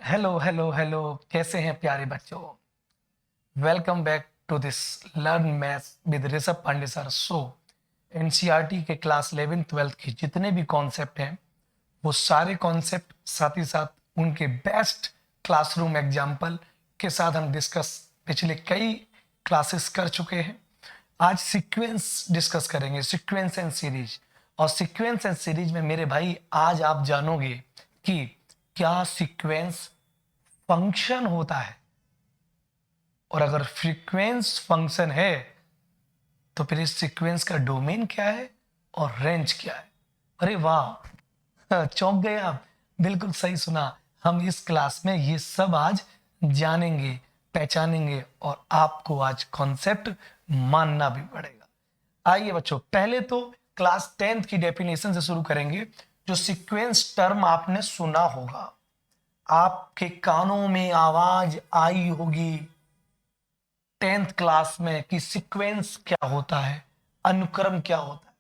Hello hello hello. कैसे हैं प्यारे बच्चों? Welcome back to this learn maths with Rishabh Pandey sir. So NCERT के क्लास 11th 12th के जितने भी कॉन्सेप्ट हैं वो सारे कॉन्सेप्ट साथ ही साथ उनके बेस्ट क्लासरूम एग्जाम्पल के साथ हम डिस्कस पिछले कई क्लासेस कर चुके हैं। आज सीक्वेंस डिस्कस करेंगे, सीक्वेंस एंड सीरीज। और सीक्वेंस एंड सीरीज में मेरे भाई आज आप जानोगे कि क्या सीक्वेंस फंक्शन होता है, और अगर फ्रीक्वेंस फंक्शन है तो फिर इस सीक्वेंस का डोमेन क्या है और रेंज क्या है। अरे वाह, चौंक गए आप। बिल्कुल सही सुना। हम इस क्लास में ये सब आज जानेंगे, पहचानेंगे और आपको आज कॉन्सेप्ट मानना भी पड़ेगा। आइए बच्चों, पहले तो क्लास 10th की डेफिनेशन से शुरू करेंगे। जो सीक्वेंस टर्म आपने सुना होगा, आपके कानों में आवाज आई होगी 10th क्लास में कि सीक्वेंस क्या होता है, अनुक्रम क्या होता है।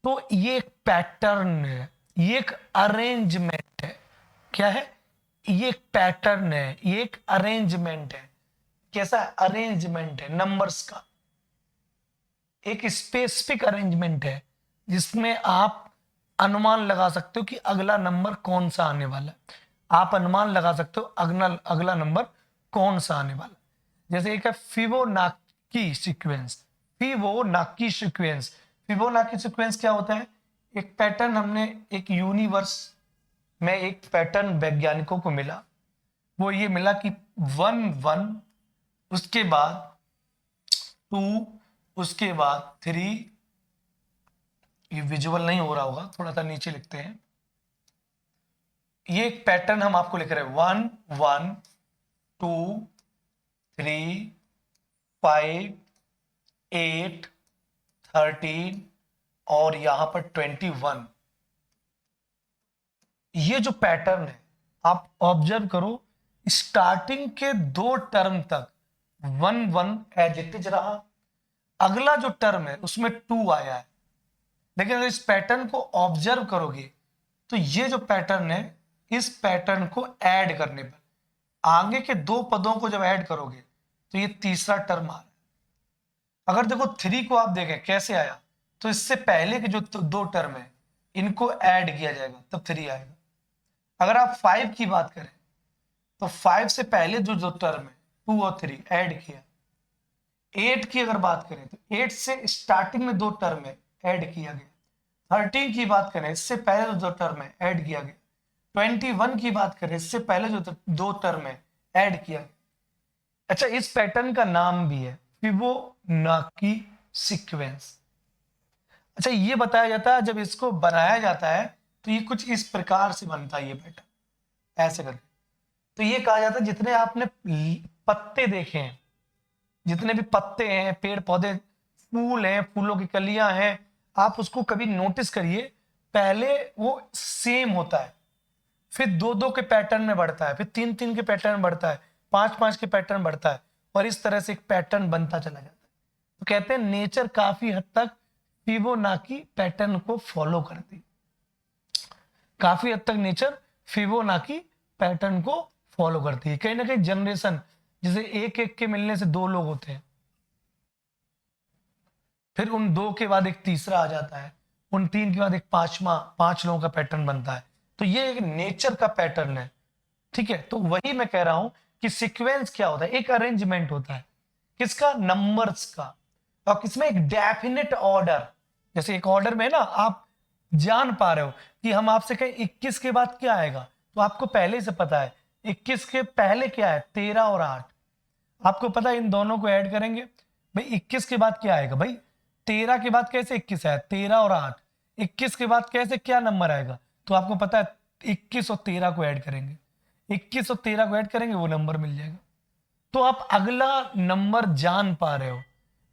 तो ये एक पैटर्न है, ये एक अरेंजमेंट है। क्या है? ये एक पैटर्न है, ये एक अरेंजमेंट है। कैसा अरेंजमेंट है? नंबर्स का एक स्पेसिफिक अरेंजमेंट है जिसमें आप अनुमान लगा सकते हो कि अगला नंबर कौन सा आने वाला है। आप अनुमान लगा सकते हो अगला अगला नंबर कौन सा आने वाला है। जैसे एक है Fibonacci sequence. Fibonacci sequence, Fibonacci sequence क्या होता है? एक पैटर्न हमने एक यूनिवर्स में एक पैटर्न वैज्ञानिकों को मिला। वो ये मिला कि 1 1, उसके बाद 2, उसके बाद 3। ये विजुअल नहीं हो रहा होगा, थोड़ा सा नीचे लिखते हैं। ये एक पैटर्न हम आपको लिख रहे हैं 1 1 2 3 5 8 13 और यहां पर 21। ये जो पैटर्न है आप ऑब्जर्व करो, स्टार्टिंग के 2 टर्म तक 1 1 एज इट इज रहा। अगला जो टर्म है उसमें 2 आया है। लेकिन अगर इस पैटर्न को ऑब्जर्व करोगे तो ये जो पैटर्न है, इस पैटर्न को ऐड करने पर आगे के 2 पदों को जब ऐड करोगे तो ये तीसरा टर्म आ रहा है। अगर देखो 3 को आप देखें कैसे आया, तो इससे पहले के जो 2 टर्म है इनको ऐड किया जाएगा तब 3 आएगा। अगर आप 5 की बात करें तो 5 से पहले जो जो टर्म है 2 और 3 ऐड किया। 8 की अगर बात करें तो 8 से स्टार्टिंग में 2 टर्म है, ऐड किया गया। 13 की बात करें इससे पहले जो 2 टर्म है ऐड किया गया। 21 की बात करें इससे पहले जो 2 टर्म है ऐड किया गया। अच्छा, इस पैटर्न का नाम भी है फिबोनाची सीक्वेंस। अच्छा, ये बताया जाता है जब इसको बनाया जाता है तो ये कुछ इस प्रकार से बनता है, ये पैटर्न ऐसे करके। तो ये कहा जाता है जितने आपने पत्ते देखे हैं, जितने भी पत्ते हैं, पेड़ पौधे, फूल हैं, फूलों की कलियां हैं, आप उसको कभी नोटिस करिए। पहले वो सेम होता है, फिर 2 2 के पैटर्न में बढ़ता है, फिर 3 3 के पैटर्न बढ़ता है, 5 5 के पैटर्न बढ़ता है, और इस तरह से एक पैटर्न बनता चला जाता है। तो कहते हैं नेचर काफी हद तक फिबोनाची पैटर्न को फॉलो करती। काफी हद तक नेचर फिबोनाची पैटर्न को फॉलो करती है। कहीं ना कहीं जनरेशन, जैसे एक एक के मिलने से 2 लोग होते हैं, फिर उन 2 के बाद एक तीसरा आ जाता है, उन 3 के बाद एक पांचवा, 5 लोगों का पैटर्न बनता है। तो ये एक नेचर का पैटर्न है। ठीक है, तो वही मैं कह रहा हूं कि सीक्वेंस क्या होता है? एक अरेंजमेंट होता है। किसका? नंबर्स का। और किसमें? एक डेफिनेट ऑर्डर। जैसे एक ऑर्डर में ना आप जान पा रहे हो कि हम आपसे कहें 21 के बाद क्या आएगा, तो आपको पहले से पता है 21 के पहले क्या है, 13 और 8। आपको पता है इन दोनों को ऐड करेंगे, भाई 21 के बाद क्या आएगा, भाई 13 के बाद कैसे 21 है, 13 और 8। 21 के बाद कैसे क्या नंबर आएगा, तो आपको पता है 21 और 13 को ऐड करेंगे, 21 और 13 को ऐड करेंगे, वो नंबर मिल जाएगा। तो आप अगला नंबर जान पा रहे हो,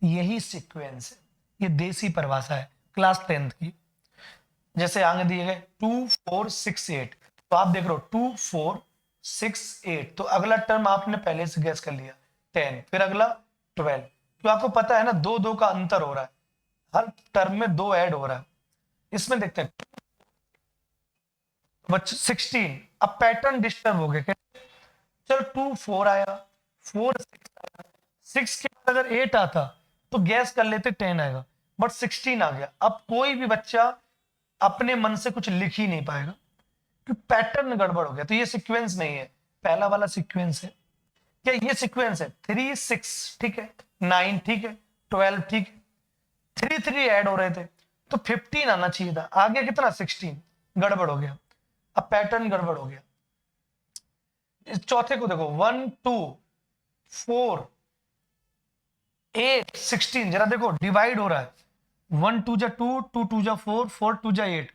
यही सीक्वेंस है। ये देसी परिभाषा है क्लास 10th की। जैसे आगे दिए गए 2 4 6 8, तो आप देख रहे हो 2 4 6 8, तो अगला टर्म आपने पहले से गैस कर लिया 10, फिर अगला 12। तो आपको पता है ना 2 2 का अंतर हो रहा है, हर टर्म में 2 ऐड हो रहा है। इसमें देखते हैं बच्चे 16, अब पैटर्न डिस्टर्ब हो गया। चल 2 4 आया, 4 6 आया, 6 के बाद अगर 8 आता तो गैस कर लेते 10 आएगा, बट 16 आ गया। अब कोई भी बच्चा अपने मन से कुछ लिख ही नहीं पाएगा कि पैटर्न गड़बड़ हो गया। तो ये सीक्वेंस नहीं है, पहला वाला सीक्वेंस है। क्या ये सीक्वेंस है? 3 6 ठीक है, 9 ठीक है, 12 ठीक है, 3 3 ऐड हो रहे थे तो 15 आना चाहिए था, आ गया कितना? 16, गड़बड़ हो गया। अब पैटर्न गड़बड़ हो गया। इस चौथे को देखो, 1 2 4 8 16, जरा देखो डिवाइड हो रहा है। 1 2 जा 2, 2 2 जा 4, 4 2 जा 8,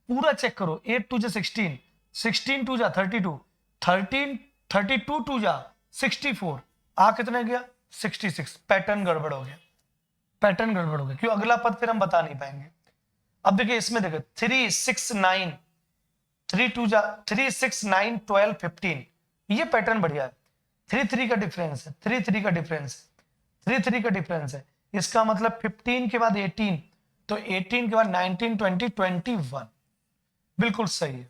पूरा चेक करो। 8 2 जा 16, 16 2 जा 32, 13 32 2 जा 64, आ कितने गया? 66। पैटर्न गड़बड़ हो गया, पैटर्न गड़बड़ हो गया, क्यों? अगला पद फिर हम बता नहीं पाएंगे। अब देखिए इसमें देखो 3 6 9, 3 2 जा 3 6 9 12 15, ये पैटर्न बढ़िया है। 3 3 का डिफरेंस है, 3 3 का डिफरेंस है, 3 3 का डिफरेंस है। इसका मतलब 15 के बाद 18, तो 18 के बाद 19 20 21, बिल्कुल सही है,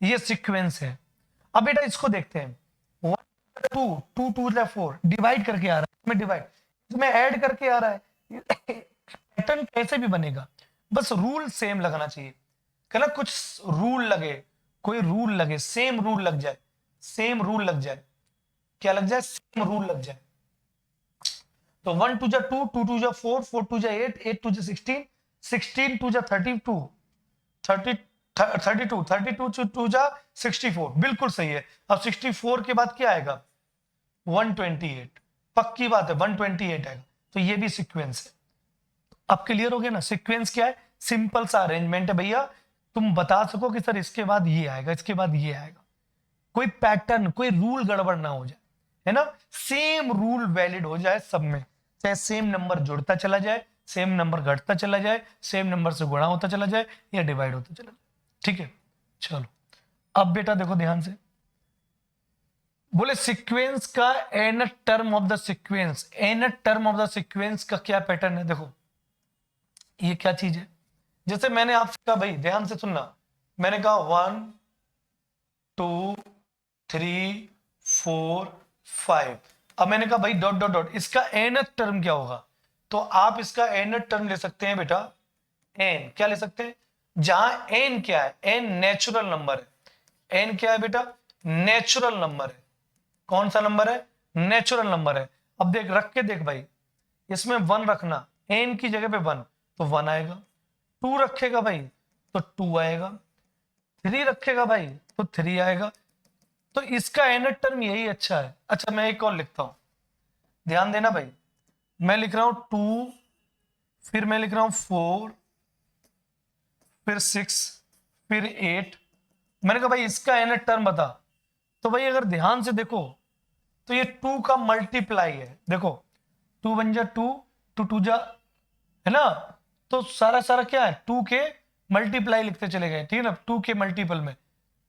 ये सीक्वेंस है। अब बेटा इसको देखते हैं, 1 2 2 2 4 डिवाइड करके आ रहा है, इसमें डिवाइड, इसमें ऐड करके आ रहा है। पैटर्न कैसे भी बनेगा, बस रूल सेम लगना चाहिए। कहना कुछ रूल लगे, कोई रूल लगे, सेम रूल लग जाए, सेम रूल लग जाए, क्या लग जाए? सेम रूल लग जाए। तो 1 2 जा 2, 2 2 जा 4, 4 2 जा 8, 8 2 जा 16, 16 2 जा 32, 30 32, 32 2 जा 64, बिल्कुल सही है। अब 64 के बाद क्या आएगा? 128, पक्की बात है 128 आएगा, तो ये भी सीक्वेंस है। अब क्लियर हो गया ना? सीक्वेंस क्या है? सिंपल सा अरेंजमेंट है भैया, तुम बता सको कि सर इसके बाद ये आएगा, इसके बाद ये आएगा, कोई पैटर्न, कोई रूल गड़बड़ ना हो जाए, है ना? सेम रूल वैलिड हो जाए सब में, चाहे सेम नंबर जुड़ता चला जाए, सेम नंबर घटता चला जाए, सेम नंबर से गुणा होता चला जाए या डिवाइड होता चला जाए, ठीक है? चलो अब बेटा देखो ध्यान से, बोले सीक्वेंस का n term of the sequence, n term of the sequence का क्या पैटर्न है? देखो ये क्या चीज है? जैसे मैंने आपसे कहा भाई, ध्यान से सुनना, मैंने कहा 1 2 3 4 5, अब मैंने कहा भाई डॉट डॉट डॉट, इसका एनथ टर्म क्या होगा? तो आप इसका एनथ टर्म ले सकते हैं बेटा, एन क्या ले सकते हैं? जहां एन क्या है? एन नेचुरल नंबर है। एन क्या है बेटा? नेचुरल नंबर है। कौन सा नंबर है? नेचुरल नंबर है। अब देख, रख के देख भाई, इसमें 1 रखना, एन की जगह पे 1, तो 1 आएगा। 2 रखेगा भाई तो 2 आएगा, 3 रखेगा भाई तो 3 आएगा। तो इसका एनथ टर्म यही अच्छा है। अच्छा मैं एक और लिखता हूं, ध्यान देना भाई, मैं लिख रहा हूं 2, फिर मैं लिख रहा हूं 4, फिर 6, फिर 8। मैंने कहा भाई इसका एनथ टर्म बता, तो भाई अगर ध्यान से देखो तो ये 2 का मल्टीप्लाई है। देखो 2 1 जा 2, 2 2 जा, है ना? तो सारा सारा क्या है? 2 के मल्टीप्लाई लिखते चले गए, ठीक है ना? 2 के मल्टीपल में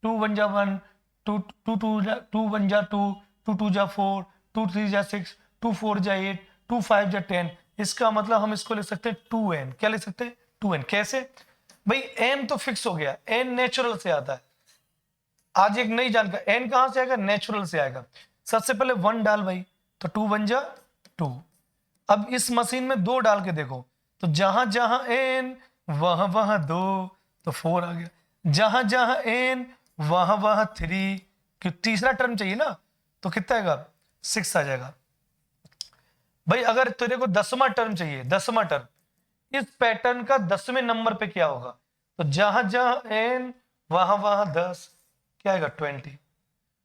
2 1 जा 1, 2 2 2 जा 2 1 जा 2, 2 2 जा 4, 2 3 जा 6, 2 4 जा 8, 2 5 जा 10। इसका मतलब हम इसको लिख सकते हैं 2n। क्या लिख सकते हैं? 2n। कैसे भाई? n तो फिक्स हो गया, n नेचुरल से आता है। आज एक नई जानकारी, n कहां से आएगा? नेचुरल से आएगा। सबसे पहले 1 डाल भाई, तो 2 1 जा 2। अब इस मशीन में 2 डाल के देखो, तो जहां जहां n वहां वहां 2, तो 4 आ गया। जहां जहां n वहां वहां 3, क्यों? तीसरा टर्म चाहिए ना, तो कितना आएगा? 6 आ जाएगा। भाई अगर तेरे को 10वां टर्म चाहिए, 10वां टर्म, इस पैटर्न का 10वें नंबर पे क्या होगा? तो जहां जहां n वहां वहां 10, क्या आएगा? 20।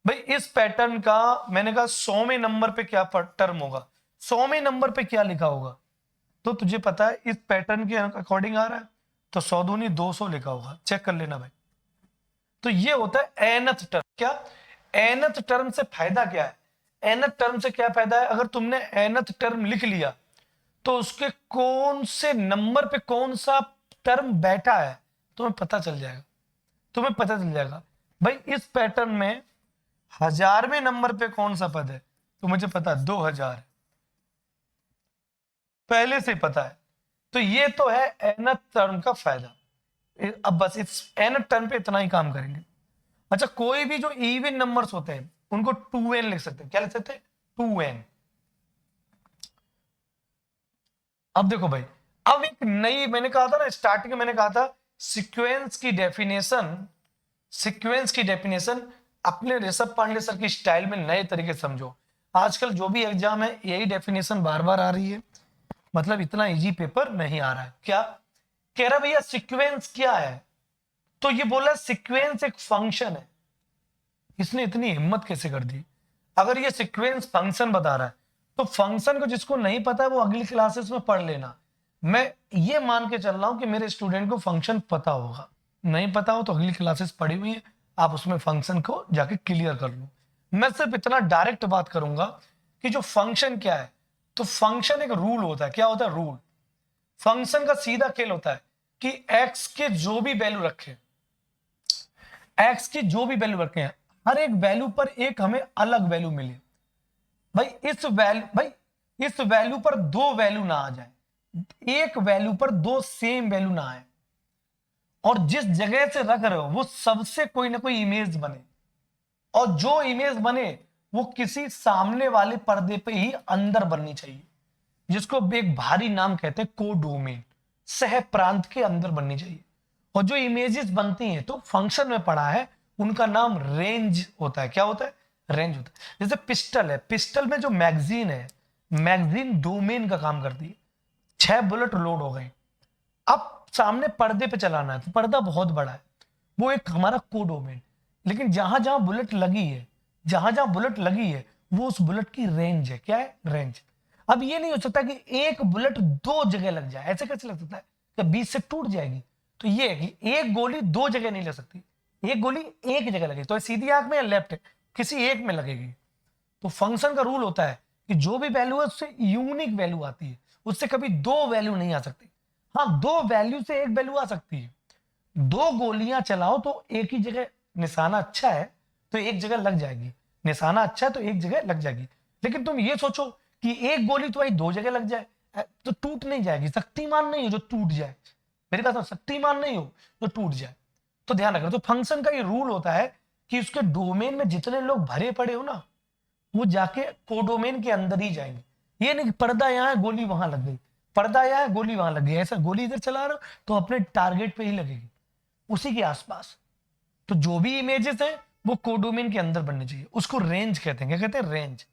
भाई इस पैटर्न का मैंने कहा 100वें नंबर पे क्या टर्म होगा? 100वें नंबर पे क्या लिखा होगा? तो तुझे पता है इस पैटर्न के अकॉर्डिंग आ रहा है, तो 100 दूनी 200 लिखा होगा, चेक कर लेना भाई। तो ये होता है एनथ टर्म। क्या एनथ टर्म से फायदा क्या है? एनथ टर्म से क्या फायदा है? अगर तुमने एनथ टर्म लिख लिया तो उसके कौन से नंबर पे कौन सा टर्म बैठा है तुम्हें पता चल जाएगा, तुम्हें पता चल जाएगा। भाई इस पैटर्न में 1000वें नंबर पे कौन सा पद है? तो मुझे पता है 2000 है, पहले से पता है। तो ये तो है एनथ टर्म का फायदा। अब बस इस एनथ टर्म पे इतना ही काम करेंगे। अच्छा, कोई भी जो इवन नंबर्स होते हैं उनको 2n लिख सकते हैं। क्या लिख सकते हैं? 2n। अब देखो भाई, अब एक नई, मैंने कहा था ना स्टार्टिंग में, मैंने कहा था सीक्वेंस की डेफिनेशन, सीक्वेंस की डेफिनेशन अपने ऋषभ पांडे सर की स्टाइल में नए तरीके से समझो। आजकल जो भी एग्जाम है यही डेफिनेशन बार बार आ रही है, मतलब इतना इजी पेपर नहीं आ रहा है। क्या कह रहा भैया, सीक्वेंस क्या है? तो ये बोला सीक्वेंस एक फंक्शन है। इसने इतनी हिम्मत कैसे कर दी? अगर ये सीक्वेंस फंक्शन बता रहा है तो फंक्शन को जिसको नहीं पता है वो अगली क्लासेस में पढ़ लेना। मैं ये मान के चल रहा हूं कि मेरे स्टूडेंट को फंक्शन पता होगा। नहीं पता हो तो अगली क्लासेस पढ़ी हुई है, आप उसमें फंक्शन को जाके क्लियर कर लो। मैं सिर्फ इतना डायरेक्ट बात करूंगा कि जो फंक्शन क्या है, तो फंक्शन एक रूल होता है। क्या होता है? रूल। फंक्शन का सीधा खेल होता है कि एक्स के जो भी वैल्यू रखे, एक्स की जो भी वैल्यू रखे हैं, हर एक वैल्यू पर एक हमें अलग वैल्यू मिले। भाई इस वैल्यू पर दो वैल्यू ना आ जाए, एक वैल्यू पर दो सेम वैल्यू ना आए, और जिस जगह से रख रहे हो वो सबसे कोई ना कोई इमेज बने, और जो इमेज बने वो किसी सामने वाले पर्दे पे ही अंदर बननी चाहिए, जिसको एक भारी नाम कहते हैं कोडोमेन, सह प्रांत के अंदर बननी चाहिए। और जो इमेजेस बनती हैं, तो फंक्शन में पढ़ा है, उनका नाम रेंज होता है। क्या होता है? रेंज होता है। जैसे पिस्टल है, पिस्टल में जो मैगजीन है, मैगजीन डोमेन का काम करती है। 6 बुलेट लोड हो गए, अब सामने पर्दे पे चलाना है, तो पर्दा बहुत बड़ा है, वो एक हमारा कोडोमेन। लेकिन जहां जहां बुलेट लगी है, जहां जहां बुलेट लगी है, वो उस बुलेट की रेंज है। क्या है? रेंज। अब ये नहीं हो सकता कि एक बुलेट दो जगह लग जाए, ऐसे कैसे लग सकता है? कि बीच से टूट जाएगी। तो ये है कि एक गोली दो जगह नहीं लग सकती, एक गोली एक जगह लगेगी, तो सीधी आंख में या लेफ्ट, किसी एक में लगेगी। तो फंक्शन का रूल होता है कि जो भी वैल्यू है उससे यूनिक वैल्यू आती है, उससे कभी दो वैल्यू नहीं आ सकती। हाँ, दो वैल्यू से एक वैल्यू आ सकती है। दो गोलियां चलाओ तो एक ही जगह, निशाना अच्छा है तो एक जगह लग जाएगी, निशाना अच्छा है तो एक जगह लग जाएगी। लेकिन तुम ये सोचो कि एक गोली तो भाई दो जगह लग जाए, तो टूट नहीं जाएगी। शक्तिमान नहीं हो जो टूट जाए, मेरी बात, शक्तिमान नहीं हो जो टूट जाए। तो ध्यान रखना। तो फंक्शन का ये रूल होता है कि उसके डोमेन में जितने लोग भरे पड़े हो ना, वो जाके कोडोमेन के अंदर ही जाएंगे। ये नहीं कि पर्दा यहाँ है गोली वहां लग गई, पर्दा यहाँ है गोली वहां लग गई, ऐसा गोली इधर चला रहा हो तो अपने टारगेट पे ही लगेगी, उसी के आसपास। तो जो भी इमेजेस है वो कोडोमेन के अंदर बननी चाहिए, उसको रेंज कहते हैं। क्या कहते हैं? रेंज।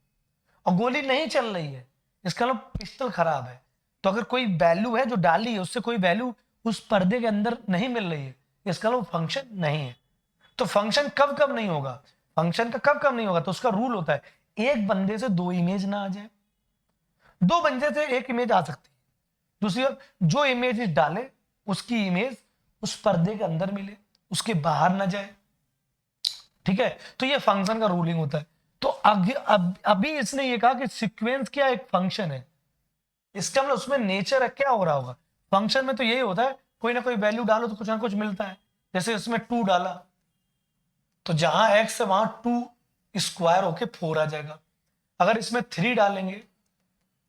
और गोली नहीं चल रही है, इसका मतलब पिस्टल खराब है। तो अगर कोई वैल्यू है जो डाली है, उससे कोई वैल्यू उस पर्दे के अंदर नहीं मिल रही है, इसका मतलब फंक्शन नहीं है। तो फंक्शन कब कब नहीं होगा? फंक्शन का कब कब नहीं होगा? तो उसका रूल होता है एक बंदे से दो इमेज ना आ जाए, दो बंदे से एक इमेज आ सकती है, दूसरी ओर जो इमेज डाले उसकी इमेज उस पर्दे के अंदर मिले, उसके बाहर ना जाए। ठीक है? तो ये फंक्शन का रूलिंग होता है। तो अभी इसने ये कहा कि सीक्वेंस क्या एक फंक्शन है, इसका मतलब उसमें नेचर है क्या हो रहा होगा। फंक्शन में तो यही होता है, कोई ना कोई वैल्यू डालो तो कुछ ना कुछ मिलता है। जैसे इसमें 2 डाला तो जहां एक्स है वहां 2 स्क्वायर होके 4 आ जाएगा। अगर इसमें 3 डालेंगे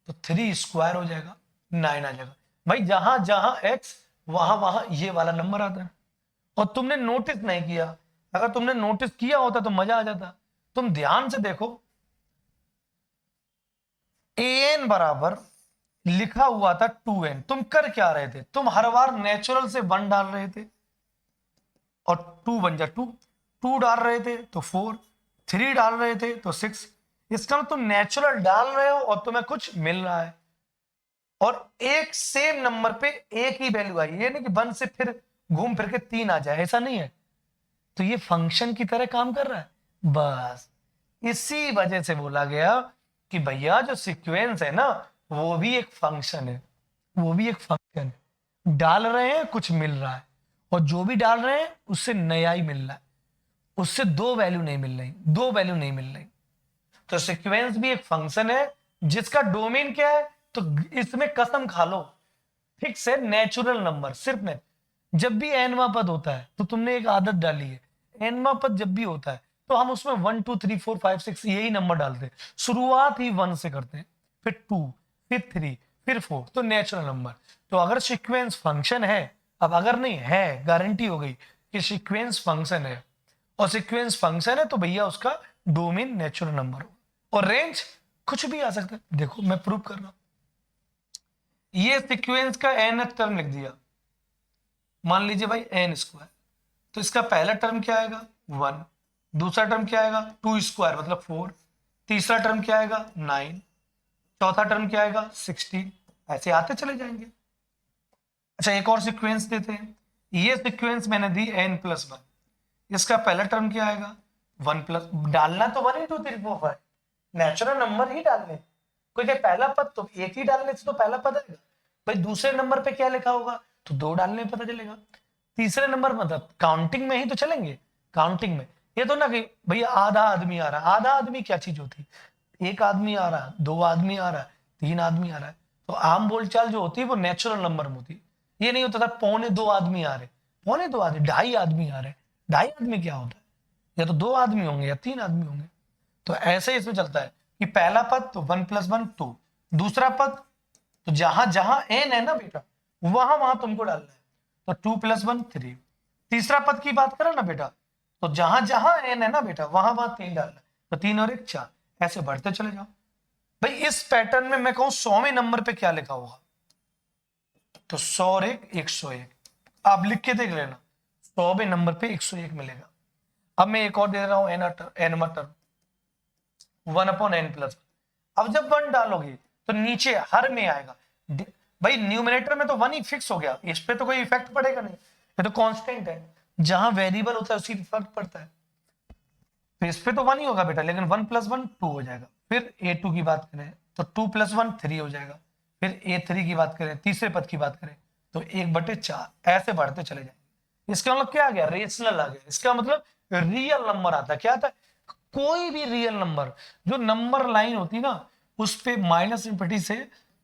तो 3 स्क्वायर हो जाएगा, 9 आ जाएगा। भाई जहां जहां एक्स, वहां वहां ये वाला नंबर आता है। और तुमने नोटिस नहीं किया, अगर तुमने नोटिस किया होता तो मजा आ जाता। तुम ध्यान से देखो, an बराबर लिखा हुआ था 2n, तुम कर क्या रहे थे? तुम हर बार नेचुरल से 1 डाल रहे थे और 2 बन जा 2, 2 डाल रहे थे तो 4, 3 डाल रहे थे तो 6। इसका मतलब तुम नेचुरल डाल रहे हो और तुम्हें कुछ मिल रहा है, और एक सेम नंबर पे एक ही वैल्यू आई। ये नहीं कि 1 से फिर घूम फिर के 3 आ जाए, ऐसा नहीं है। तो ये फंक्शन की तरह काम कर रहा है। बस इसी वजह से बोला गया कि भैया जो सीक्वेंस है ना, वो भी एक फंक्शन है, वो भी एक फंक्शन है। डाल रहे हैं कुछ मिल रहा है, और जो भी डाल रहे हैं उससे नया ही मिल रहा है, उससे दो वैल्यू नहीं मिल रही, दो वैल्यू नहीं मिल रही। तो सीक्वेंस भी एक फंक्शन है जिसका डोमेन क्या है? तो इसमें कसम खा लो, फिक्स है, नेचुरल नंबर सिर्फ ने। जब भी एनवा पद होता है तो तुमने एक आदत डाली है, एनवा पद जब भी होता है तो हम उसमें 1 2 3 4 5 6 यही नंबर डालते हैं, शुरुआत ही 1 से करते हैं, फिर 2, फिर 3, फिर 4, तो नेचुरल नंबर। तो अगर सीक्वेंस फंक्शन है, अब अगर नहीं है, गारंटी हो गई कि सीक्वेंस फंक्शन है, और सीक्वेंस फंक्शन है तो भैया उसका डोमेन नेचुरल नंबर हो, और रेंज कुछ भी आ सकता है। देखो मैं प्रूव कर रहा हूं, ये सीक्वेंस का एन टर्म लिख दिया, मान लीजिए भाई एन स्क्वायर, तो इसका पहला टर्म क्या आएगा 1, दूसरा टर्म क्या आएगा 2 स्क्वायर मतलब 4, तीसरा टर्म क्या आएगा 9, चौथा टर्म क्या आएगा 16, ऐसे आते चले जाएंगे। अच्छा एक और सीक्वेंस देते हैं, ये सीक्वेंस मैंने दी n+1, इसका पहला टर्म क्या आएगा 1+, डालना तो 1 2 3 4 5, नेचुरल नंबर ही डालने, कोई कहे पहला पद तो एक ही डालने से तो पहला पद आएगा, भाई दूसरे नंबर पे क्या लिखा होगा तो 2 डालने में पता चलेगा, तीसरे नंबर मतलब काउंटिंग में ही तो चलेंगे, काउंटिंग में। ये तो ना कि भैया आधा आदमी आ रहा है, आधा आदमी क्या चीज होती है, एक आदमी आ रहा है, 2 आदमी आ रहा है, 3 आदमी आ रहा है, तो आम बोलचाल जो होती है वो नेचुरल नंबर में होती है। ये नहीं होता था 2.25 आदमी आ रहे, 2.25 आदमी, 2.5 आदमी आ रहे, 2.5 आदमी क्या होता है, या तो 2 आदमी होंगे या 3 आदमी होंगे। तो ऐसे ही इसमें चलता है कि पहला पद तो 1+1 2, दूसरा पद तो जहां जहां एन है ना बेटा वहां वहां तुमको डालना है, तो 2+1 3, तीसरा पद की बात करो ना बेटा, तो जहां जहां एन है ना बेटा वहां वहां 3 डालना है, तो 3 और 1 4, ऐसे बढ़ते चले जाओ। भाई इस पैटर्न में मैं कहूं 100वें नंबर पे क्या लिखा होगा, तो 100 और 1 101, आप लिख के देख लेना 100वें नंबर पे 101 मिलेगा। अब मैं एक और दे रहा हूं एन टर्म 1/n+1, अब जब 1 डालोगे तो नीचे हर में आएगा, भाई न्यूमरेटर में तो 1 ही फिक्स हो गया, इस पे तो कोई इफेक्ट पड़ेगा नहीं, ये तो कांस्टेंट है, जहां वेरिएबल होता है उसी पे फर्क पड़ता है, तो इस पे तो 1 ही होगा बेटा, लेकिन 1+1 2 हो जाएगा। फिर a2 की बात करें तो 2+1 3 हो जाएगा, फिर a3 की बात करें, तीसरे पद की बात करें तो 1/4, ऐसे बढ़ते चले जाएंगे। इसका मतलब क्या आ गया, रेशनल आ गया, इसका मतलब रियल नंबर आता है। क्या आता है, कोई भी रियल नंबर, जो नंबर लाइन होती है ना उस पे माइनस इंफिनिटी से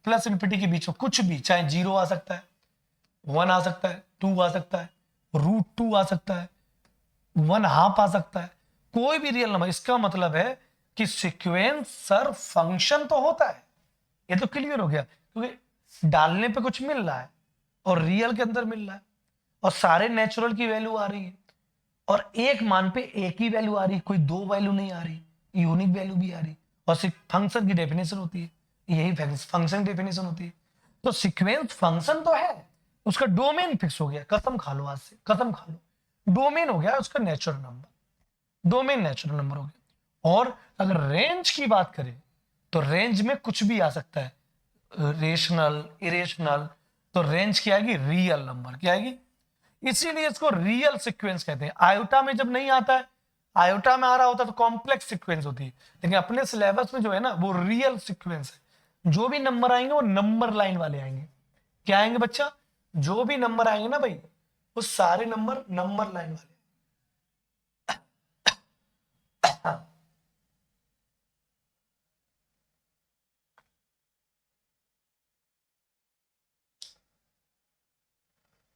प्लस इंफिनिटी के बीच में कुछ भी, चाहे 0 आ सकता है, 1 आ सकता है, 2 आ सकता है, √2 आ सकता है, 1/2 आ सकता है, कोई भी रियल नंबर। इसका मतलब है कि सीक्वेंस सर फंक्शन तो होता है, ये तो क्लियर हो गया, क्योंकि डालने पे कुछ मिल रहा है और रियल के अंदर मिल रहा है, और सारे नेचुरल की वैल्यू आ रही है, और एक मान पे एक ही वैल्यू आ रही, कोई 2 वैल्यू नहीं आ रही, यूनिक वैल्यू भी आ रही, और फंक्शन की डेफिनेशन होती है, यही फंक्शन डेफिनेशन होती है। तो सीक्वेंस फंक्शन तो है, उसका डोमेन फिक्स हो गया, कसम खा लो, आज से कसम खा लो, डोमेन हो गया उसका natural number, domain natural number हो गया। और अगर रेंज की बात करें तो रेंज में कुछ भी आ सकता है, रेशनल इरेशनल, तो रेंज क्या आएगी, रियल नंबर क्या आएगी, इसीलिए इसको रियल सीक्वेंस कहते हैं। आयोटा में जब नहीं आता है, आयोटा में आ रहा होता है तो कॉम्प्लेक्स सीक्वेंस होती है, लेकिन अपने सिलेबस में जो है ना वो रियल सीक्वेंस है, जो भी नंबर आएंगे वो नंबर लाइन वाले आएंगे। क्या आएंगे बच्चा, जो भी नंबर आएंगे ना भाई वो सारे नंबर नंबर लाइन वाले।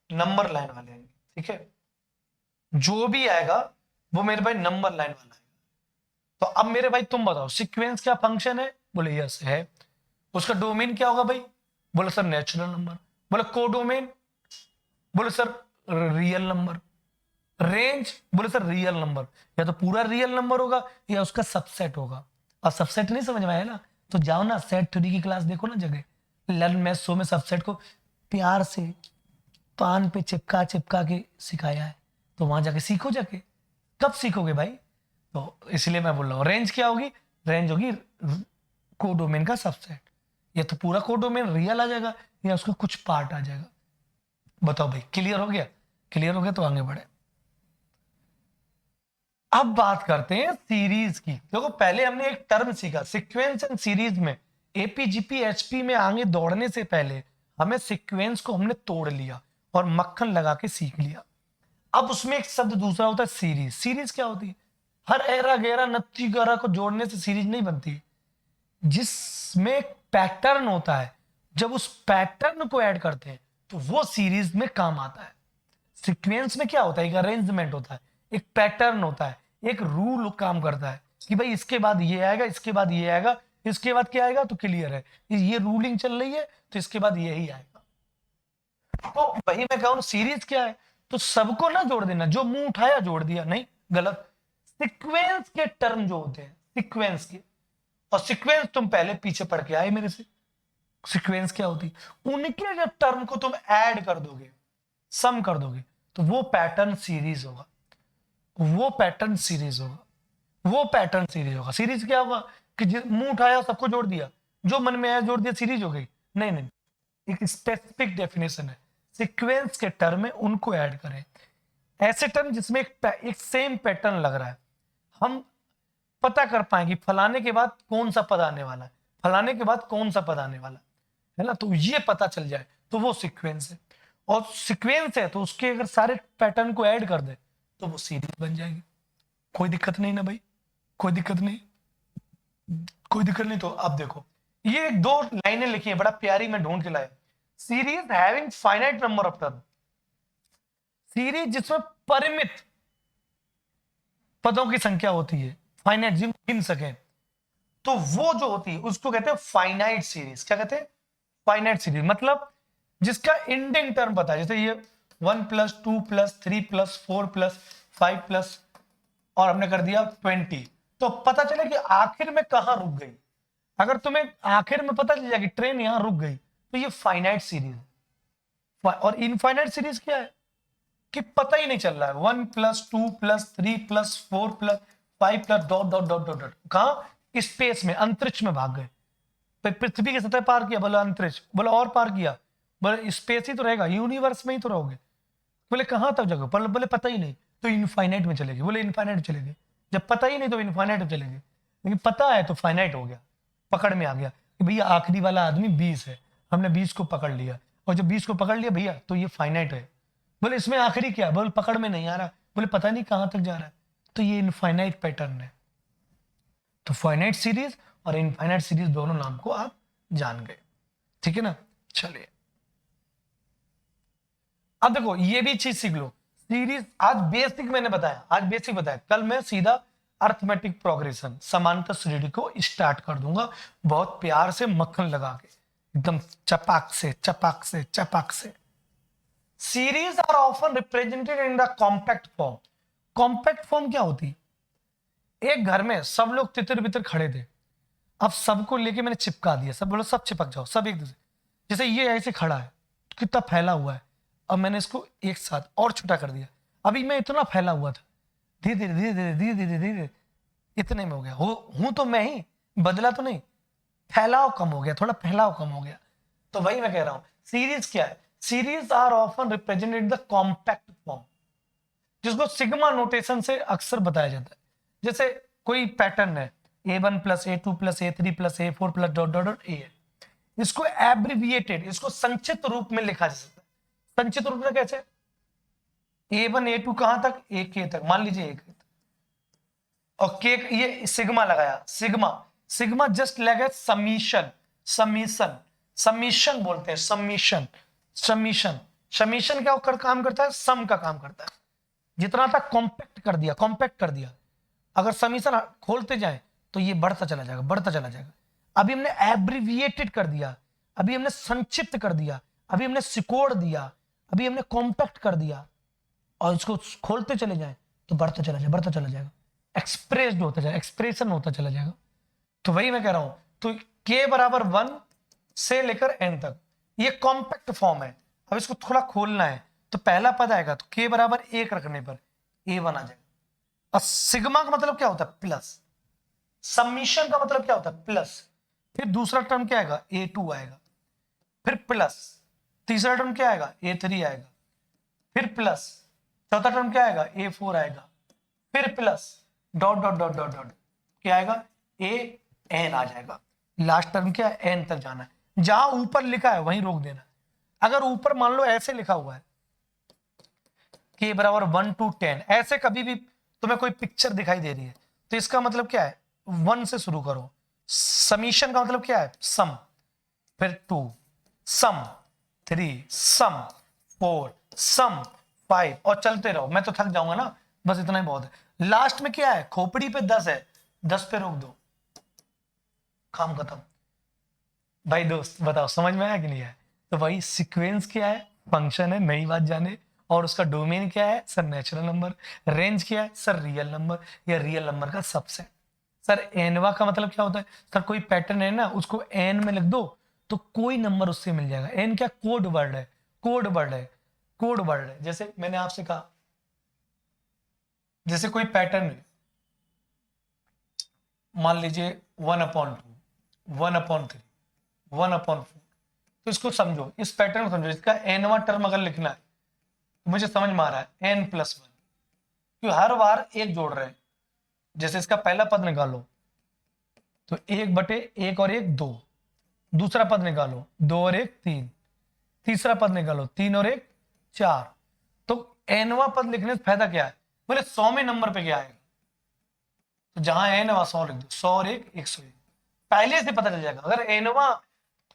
नंबर लाइन वाले आएंगे, ठीक है, जो भी आएगा वो मेरे भाई नंबर लाइन वाला आएगा। तो अब मेरे भाई तुम बताओ सीक्वेंस क्या फंक्शन है, बोले यस है, उसका डोमेन क्या होगा भाई, बोले सर नेचुरल नंबर, बोले कोडोमेन, बोले सर रियल नंबर, रेंज, बोले सर रियल नंबर, या तो पूरा रियल नंबर होगा या उसका सबसेट होगा। और सबसेट नहीं समझ में आया ना तो जाओ ना सेट थ्योरी की क्लास देखो ना, जगह लर्न मैथ शो में सबसेट को प्यार से पान पे चिपका चिपका के सिखाया है, तो वहां जाके सीखो, जाके कब सीखोगे भाई। तो इसलिए मैं बोल रहा हूँ रेंज क्या होगी, रेंज होगी कोडोमेन का सबसेट, या तो पूरा कोडोमेन रियल आ जाएगा या उसका कुछ पार्ट आ जाएगा। बताओ भाई, क्लियर हो गया, क्लियर हो गया तो आगे बढ़े। अब बात करते हैं सीरीज की। देखो पहले हमने एक टर्म सीखा सीक्वेंस एंड सीरीज में, एपीजीपी एचपी में आगे दौड़ने से पहले हमें सीक्वेंस को हमने तोड़ लिया और मक्खन लगा के सीख लिया। अब उसमें एक शब्द दूसरा होता है सीरीज। सीरीज क्या होती है, हर एरा गैरा नत्ती गरा को जोड़ने से सीरीज नहीं बनती, जिसमें एक पैटर्न होता है, जब उस पैटर्न को ऐड करते हैं तो वो सीरीज में काम आता है। सीक्वेंस में क्या होता है, एक अरेंजमेंट होता है, एक पैटर्न होता है, एक रूल काम करता है कि भाई इसके बाद ये आएगा, इसके बाद ये आएगा, इसके बाद क्या आएगा, तो क्लियर है ये रूलिंग चल रही है तो इसके बाद यही आएगा। तो वही मैं कहूं सीरीज क्या है, तो सबको ना जोड़ देना, जो मुंह उठाया जोड़ दिया, नहीं, गलत। सीक्वेंस के टर्म जो होते हैं, सीक्वेंस के, और सीक्वेंस तुम पहले पीछे पढ़ के आए मेरे से, सीक्वेंस क्या होती, उनके जब टर्म को तुम ऐड कर दोगे, सम कर दोगे, तो वो पैटर्न सीरीज होगा, वो पैटर्न सीरीज होगा, वो पैटर्न सीरीज होगा। सीरीज क्या होगा कि मुंह उठाया सबको जोड़ दिया, जो मन में आया जोड़ दिया, सीरीज हो गई? नहीं नहीं, एक स्पेसिफिक डेफिनेशन है, सीक्वेंस के टर्म में उनको ऐड करें। ऐसे टर्म जिसमें एक सेम पैटर्न लग रहा है, हम पता कर पाएंगे फलाने के बाद कौन सा पद आने वाला है, फलाने के बाद कौन सा पद आने वाला है ना, तो ये पता चल जाए तो वो सीक्वेंस है। और सीक्वेंस है तो उसके अगर सारे पैटर्न को ऐड कर दे तो वो सीरीज बन जाएगी। कोई दिक्कत नहीं ना भाई, कोई दिक्कत नहीं, कोई दिक्कत नहीं। तो अब देखो, ये दो लाइनें लिखी है, बड़ा प्यारी, मैं ढूंढ के लाया। Series having finite number of term, series जिसमें परिमित पदों की संख्या होती है, फाइनाइट, जिन गिन सके, तो वो जो होती है उसको कहते हैं फाइनाइट सीरीज। क्या कहते हैं? फाइनाइट सीरीज, मतलब जिसका एंडिंग टर्म पता है, जैसे ये 1 + 2 + 3 + 4 + 5 प्लस, और हमने कर दिया 20, तो पता चले कि आखिर में कहां रुक गई। अगर तुम्हें आखिर में पता चल जाए कि ट्रेन यहां रुक गई, तो ये फाइनाइट सीरीज है। और इनफाइनाइट सीरीज क्या है कि पता ही नहीं चल रहा है, 1 + 2 + 3 + 4 + 5 + dot dot dot dot dot, कहां? स्पेस में, अंतरिक्ष में भाग गए। पृथ्वी की सतह पार किया, बोला अंतरिक्ष, बोला और पार किया, बोले स्पेस ही तो रहेगा, यूनिवर्स में ही तो रहोगे, बोले कहां तक जगह, बोले पता ही नहीं, तो इनफाइनाइट में चलेगी, बोले इनफाइनाइट चलेगी। जब पता ही नहीं तो इनफाइनाइट में चलेगी, लेकिन पता है तो फाइनाइट हो गया, पकड़ में आ गया कि भैया आखिरी वाला आदमी 20 है, हमने 20 को पकड़ लिया, और जब 20 को पकड़ लिया भैया तो ये फाइनाइट है। बोले इसमें आखिरी क्या? बोले पकड़ में नहीं आ रहा, बोले पता नहीं कहां तक जा रहा है, तो ये इनफाइनाइट पैटर्न है। तो फाइनाइट सीरीज और इनफाइनाइट सीरीज दोनों नाम को आप जान गए, ठीक है ना। चलिए अब देखो, ये भी चीज सीख लो, सीरीज आज बेसिक मैंने बताया, आज बेसिक बताया, कल मैं सीधा अर्थमेटिक प्रोग्रेशन, समांतर श्रेणी को स्टार्ट कर दूंगा, बहुत प्यार से मक्खन लगा के, एकदम चपाक से चपाक से चपाक से। Series are often represented in the compact form. Compact form क्या होती? एक घर में सब लोग तितर बितर खड़े थे, अब सबको लेके मैंने चिपका दिया, सब बोलो सब चिपक जाओ, सब एक दूसरे, जैसे ये ऐसे खड़ा है, कितना फैला हुआ है, अब मैंने इसको एक साथ और छोटा कर दिया, अभी मैं इतना फैला हुआ था, धीरे धीरे धीरे धीरे धीरे धीरे धीरे इतने में हो गया, हूं तो मैं ही, बदला तो नहीं, फैलाव कम हो गया, थोड़ा फैलाव कम हो गया। तो वही मैं कह रहा हूं, सीरीज क्या है? Series are often represented the compact form, जिसको सिग्मा नोटेशन से अक्सर बताया जाता है। जैसे कोई पैटर्न है, A1 + A2 + A3 + A4 + dot dot dot A, इसको एब्रिविएटेड, इसको संक्षिप्त रूप में लिखा जा सकता है। संक्षिप्त रूप में कैसे? A1 A2 कहां तक? एक के तक, मान लीजिए एक, और के ये सिग्मा लगाया, सिग्मा, सिग्मा जस्ट लगा समीशन, समीशन, समीशन बोलते हैं, समीशन, समीशन, समीशन क्या काम करता है? सम का काम करता है, जितना तक कॉम्पैक्ट कर दिया, कॉम्पैक्ट कर दिया। अगर समीशन खोलते जाए तो ये बढ़ता चला जाएगा, बढ़ता चला जाएगा। अभी हमने एब्रिविएटेड कर दिया, अभी हमने संक्षिप्त कर दिया, अभी हमने सिकोड़ दिया, अभी हमने कॉम्पैक्ट कर दिया, और इसको खोलते चले जाए तो बढ़ता चला जाएगा, बढ़ता चला जाएगा, एक्सप्रेस्ड होता जाएगा, एक्सप्रेशन होता चला जाएगा। तो वही मैं कह रहा हूं, तो k = 1 से लेकर n तक ये कॉम्पैक्ट फॉर्म है। अब इसको थोड़ा खोलना है तो पहला पद आएगा, तो k = 1 रखने पर A1 आ जाएगा। और सिग्मा का मतलब क्या होता है? प्लस। समीशन का मतलब क्या होता है? प्लस। फिर दूसरा टर्म क्या आएगा? A2 आएगा, फिर प्लस। तीसरा टर्म क्या आएगा? A3 आएगा, फिर प्लस। चौथा टर्म क्या आएगा? A4 आएगा, फिर plus, dot dot dot dot dot, क्या आएगा? AN आ जाएगा। लास्ट टर्म क्या है? N तक जाना है। जहां ऊपर लिखा है वहीं रोक देना। अगर ऊपर मान लो ऐसे लिखा हुआ है k = 1 to 10, ऐसे कभी भी तुम्हें कोई पिक्चर दिखाई दे रही है तो इसका मतलब क्या है? 1 से शुरू करो। समीशन का मतलब क्या है? सम, फिर 2, सम 3, सम 4, सम 5, और चलते रहो। मैं तो थक जाऊंगा ना, बस इतना ही बहुत है। लास्ट में क्या है? खोपड़ी पे 10 है, 10 पे रोक दो, काम खत्म। भाई दोस्त बताओ समझ में आया कि नहीं है? तो भाई सीक्वेंस क्या है? फंक्शन है, नई बात जाने। और उसका डोमेन क्या है सर, नेचुरल नंबर। रेंज क्या है सर, रियल नंबर या रियल नंबर का सबसेट। सर एनवा का मतलब क्या होता है, सर कोई पैटर्न है ना उसको एन में लिख दो तो कोई नंबर उससे मिल जाएगा। एन क्या, कोड वर्ड है, कोड वर्ड है, कोड वर्ड है। जैसे मैंने आपसे कहा, जैसे कोई पैटर्न है, मान लीजिए 1/2, 1/3, 1/4, तो इसको समझो, इस पैटर्न को समझो। इसका एनवा टर्म अगर लिखना है तो मुझे समझ में आ रहा है n+1, क्यों हर बार एक जोड़ रहे हैं। जैसे इसका पहला पद निकालो तो 1/1 और 1 2, दूसरा पद निकालो 2 और 1 3, तीसरा पद निकालो 3 और 1 4। तो एनवा पद लिखने से फायदा क्या है, बोले 100वें नंबर पे क्या आएगा, तो जहां एन है वहां 100 लिख दो, 100 और 1 101, पहले से पता चल जाएगा। अगर एनवा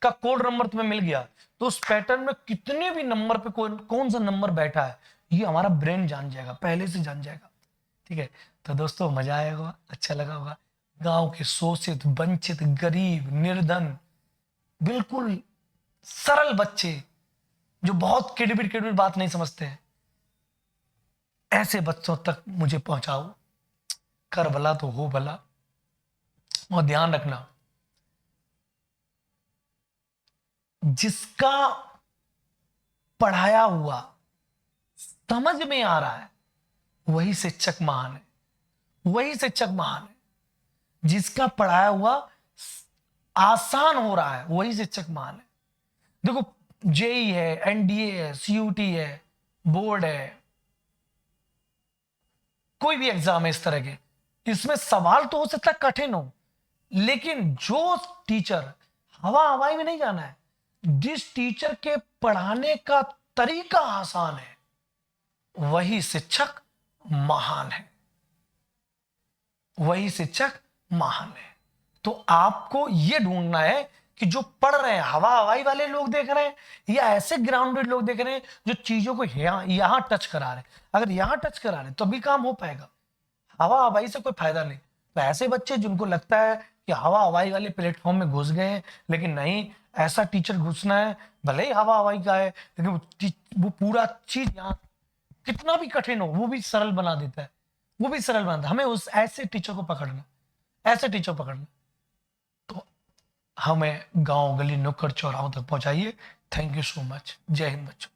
का कोड नंबर तुम्हें मिल गया तो उस पैटर्न में कितने भी नंबर पे कौन सा नंबर बैठा है ये हमारा ब्रेन जान जाएगा, पहले से जान जाएगा। ठीक है, तो दोस्तों मजा आया होगा, अच्छा लगा होगा। गांव के शोषित, वंचित, गरीब, निर्धन, बिल्कुल सरल बच्चे जो बहुत किड़बिड़ किड़बिड़ बात नहीं समझते हैं, ऐसे बच्चों तक मुझे पहुंचाओ। कर भला तो हो भला। और ध्यान रखना, जिसका पढ़ाया हुआ समझ में आ रहा है वही शिक्षक महान है, वही शिक्षक महान है। जिसका पढ़ाया हुआ आसान हो रहा है वही शिक्षक महान है। देखो, जेई है, एनडीए है, सीयूटी है, बोर्ड है, कोई भी एग्जाम है इस तरह के, इसमें सवाल तो हो सकता है कठिन हो, लेकिन जो टीचर हवा हवाई में नहीं जाना है, जिस टीचर के पढ़ाने का तरीका आसान है वही शिक्षक महान है, वही शिक्षक महान है। तो आपको यह ढूंढना है कि जो पढ़ रहे हैं, हवा हवाई वाले लोग देख रहे हैं या ऐसे ग्राउंडेड लोग देख रहे हैं जो चीजों को यहां टच करा रहे हैं। अगर यहां टच करा रहे हैं तो भी काम हो पाएगा, हवा हवाई से कोई फायदा नहीं। तो ऐसे बच्चे जिनको लगता है कि हवा हवाई वाले प्लेटफॉर्म में घुस गए हैं, लेकिन नहीं, ऐसा टीचर घुसना है, भले ही हवा हवाई का है लेकिन वो पूरा चीज यहाँ कितना भी कठिन हो वो भी सरल बना देता है, वो भी सरल बना देता है। हमें उस ऐसे टीचर को पकड़ना, ऐसे टीचर पकड़ना। तो हमें गांव गली नुक्कड़ चौराहों तक पहुंचाइए। Thank you so much. जय हिंद बच्चों।